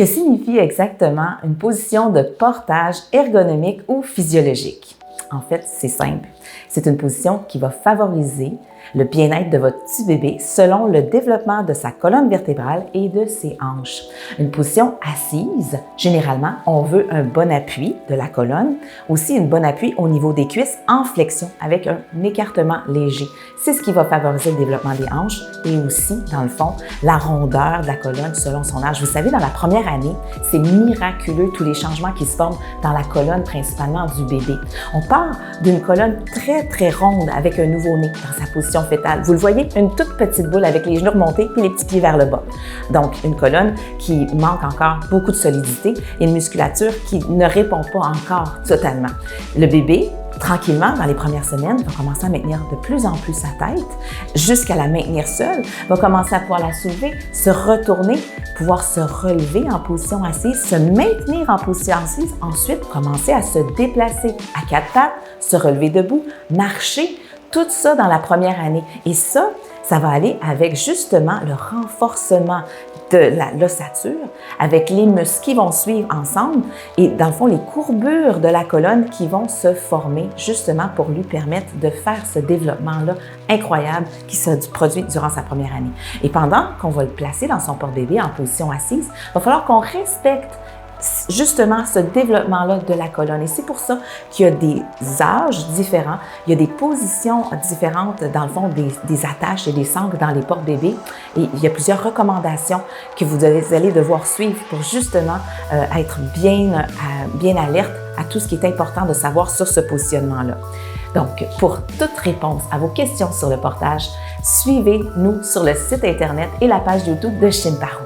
Que signifie exactement une position de portage ergonomique ou physiologique? En fait, c'est simple. C'est une position qui va favoriser le bien-être de votre petit bébé selon le développement de sa colonne vertébrale et de ses hanches. Une position assise, généralement, on veut un bon appui de la colonne, aussi une bonne appui au niveau des cuisses en flexion avec un écartement léger. C'est ce qui va favoriser le développement des hanches et aussi, dans le fond, la rondeur de la colonne selon son âge. Vous savez, dans la première année, c'est miraculeux tous les changements qui se forment dans la colonne, principalement du bébé. On part d'une colonne très ronde avec un nouveau-né dans sa position fétale. Vous le voyez, une toute petite boule avec les genoux remontés et les petits pieds vers le bas. Donc, une colonne qui manque encore beaucoup de solidité et une musculature qui ne répond pas encore totalement. Le bébé, tranquillement, dans les premières semaines, va commencer à maintenir de plus en plus sa tête jusqu'à la maintenir seule, va commencer à pouvoir la soulever, se retourner, pouvoir se relever en position assise, se maintenir en position assise, ensuite commencer à se déplacer à quatre pattes, se relever debout, marcher, tout ça dans la première année. Et ça va aller avec justement le renforcement de l'ossature, avec les muscles qui vont suivre ensemble et dans le fond, les courbures de la colonne qui vont se former justement pour lui permettre de faire ce développement-là incroyable qui se produit durant sa première année. Et pendant qu'on va le placer dans son porte-bébé en position assise, il va falloir qu'on respecte justement ce développement-là de la colonne. Et c'est pour ça qu'il y a des âges différents, il y a des positions différentes, dans le fond, des attaches et des sangles dans les porte-bébés. Et il y a plusieurs recommandations que vous allez devoir suivre pour justement être bien alerte à tout ce qui est important de savoir sur ce positionnement-là. Donc, pour toute réponse à vos questions sur le portage, suivez-nous sur le site Internet et la page YouTube de Shin Paro.